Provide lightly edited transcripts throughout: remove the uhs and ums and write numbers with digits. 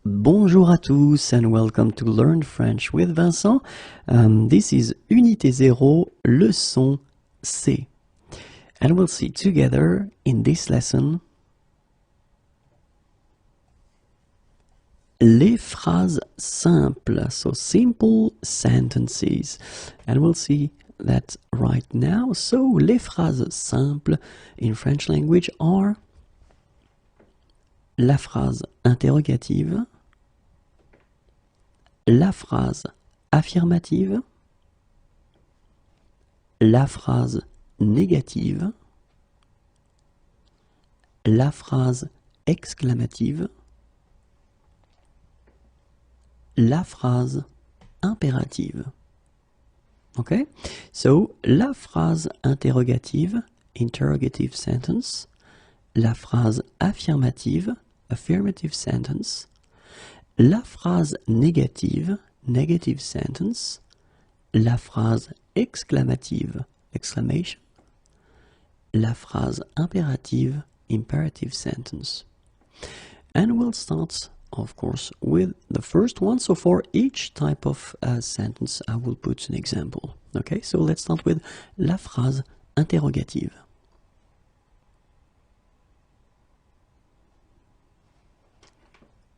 Bonjour à tous and welcome to Learn French with Vincent. This is Unité 0, leçon C. And we'll see together in this lesson les phrases simples, so simple sentences. And we'll see that right now. So, les phrases simples in French language are la phrase interrogative, la phrase affirmative, la phrase négative, la phrase exclamative, la phrase impérative. Okay? So, la phrase interrogative, interrogative sentence, la phrase affirmative, affirmative sentence, la phrase négative, negative sentence, la phrase exclamative, exclamation, la phrase impérative, imperative sentence. And we'll start, of course, with the first one. So for each type of sentence, I will put an example. Okay, so let's start with la phrase interrogative.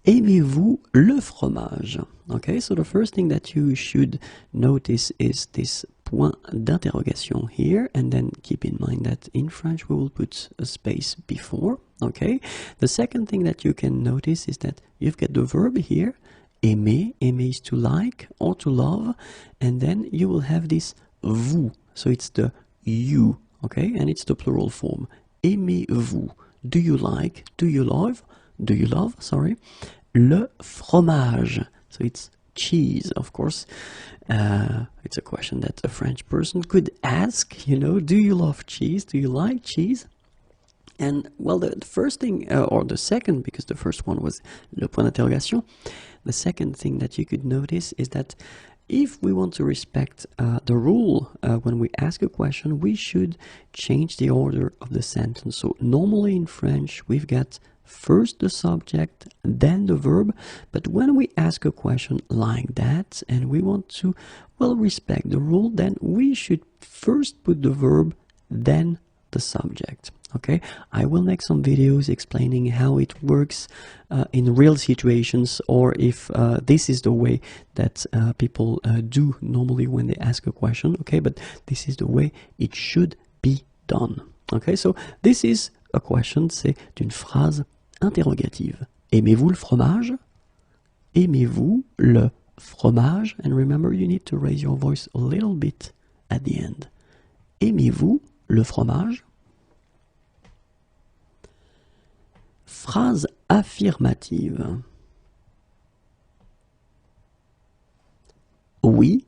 Aimez-vous le fromage? Okay, so the first thing that you should notice is this point d'interrogation here, and then keep in mind that in French we will put a space before. Okay, the second thing that you can notice is that you've got the verb here, aimer. Aimer is to like or to love, and then you will have this vous, so it's the you, okay, and it's the plural form. Aimez-vous? Do you like? Do you love? Do you love, sorry, le fromage? So it's cheese, of course. It's a question that a French person could ask, you know, do you love cheese? Do you like cheese? And, well, the first thing, or the second, because the first one was le point d'interrogation, the second thing that you could notice is that if we want to respect the rule when we ask a question, we should change the order of the sentence. So normally in French, we've got first the subject, then the verb, but when we ask a question like that and we want to, well, respect the rule, then we should first put the verb, then the subject. Okay, I will make some videos explaining how it works in real situations, or if this is the way that people do normally when they ask a question. Okay, but this is the way it should be done. Okay, so this is a question, c'est une phrase interrogative. Aimez-vous le fromage? Aimez-vous le fromage? And remember, you need to raise your voice a little bit at the end. Aimez-vous le fromage? Phrase affirmative. Oui,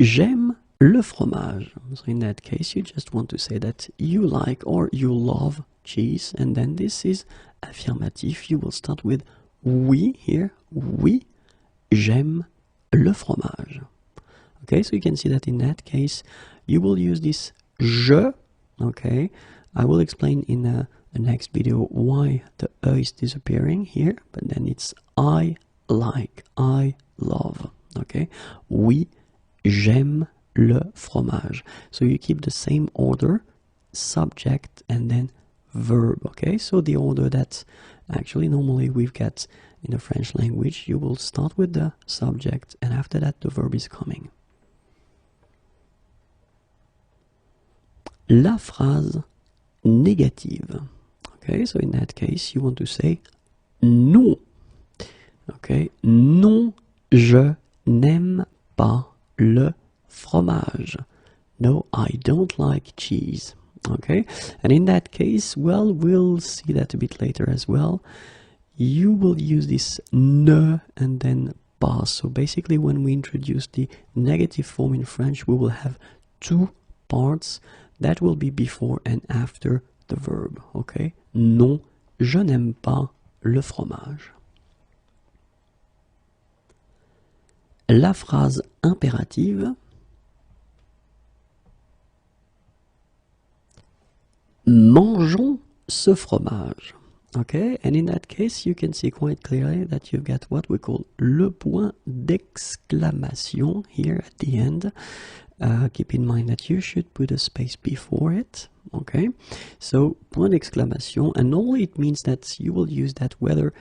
j'aime le fromage. So in that case, you just want to say that you like or you love cheese, and then this is affirmative. You will start with oui here. Oui, j'aime le fromage. Okay, so you can see that in that case, you will use this je. Okay, I will explain in the next video why the E is disappearing here, but then it's I like, I love. Okay, oui, j'aime le fromage. So you keep the same order, subject and then verb. Okay, so the order that actually normally we've got in the French language, you will start with the subject and after that the verb is coming. La phrase négative. Okay, so in that case, you want to say non. Okay, non, je n'aime pas le fromage. No, I don't like cheese. Okay, and in that case, well, we'll see that a bit later as well. You will use this ne and then pas. So basically, when we introduce the negative form in French, we will have two parts that will be before and after the verb. Okay, non, je n'aime pas le fromage. La phrase impérative. Mangeons ce fromage. Okay, and in that case, you can see quite clearly that you've got what we call le point d'exclamation here at the end. Keep in mind that you should put a space before it. Okay, so point d'exclamation, and normally it means that you will use that whether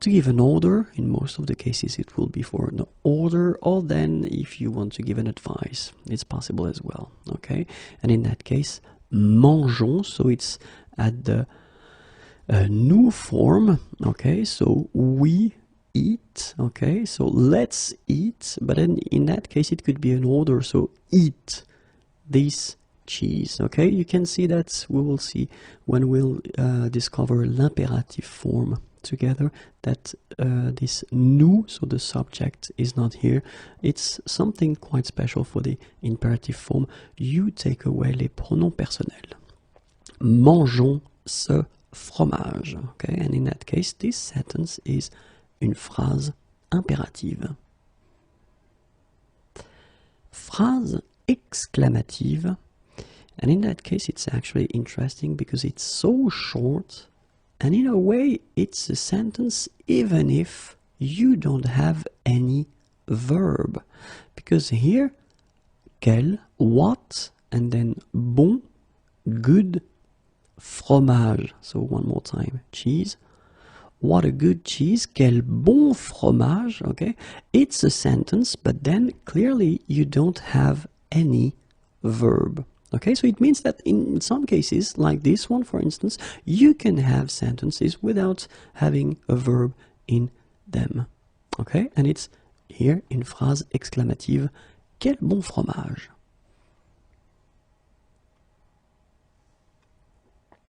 to give an order. In most of the cases, it will be for an order, or then if you want to give an advice, it's possible as well. Okay, and in that case, mangeons, so it's at the new form. Okay, so we eat. Okay, so let's eat, but then in that case it could be an order, so eat this cheese. Okay, you can see that we will see when we'll discover l'imperative form together that this nous, so the subject, is not here. It's something quite special for the imperative form. You take away les pronoms personnels. Mangeons ce fromage. Okay, and in that case this sentence is une phrase impérative. Phrase exclamative, and in that case it's actually interesting because it's so short, and in a way it's a sentence even if you don't have any verb, because here quel, what, and then bon, good, fromage, so one more time, cheese. What a good cheese, quel bon fromage. Okay, it's a sentence, but then clearly you don't have any verb. Okay, so it means that in some cases, like this one for instance, you can have sentences without having a verb in them. Okay, and it's here in phrase exclamative, quel bon fromage.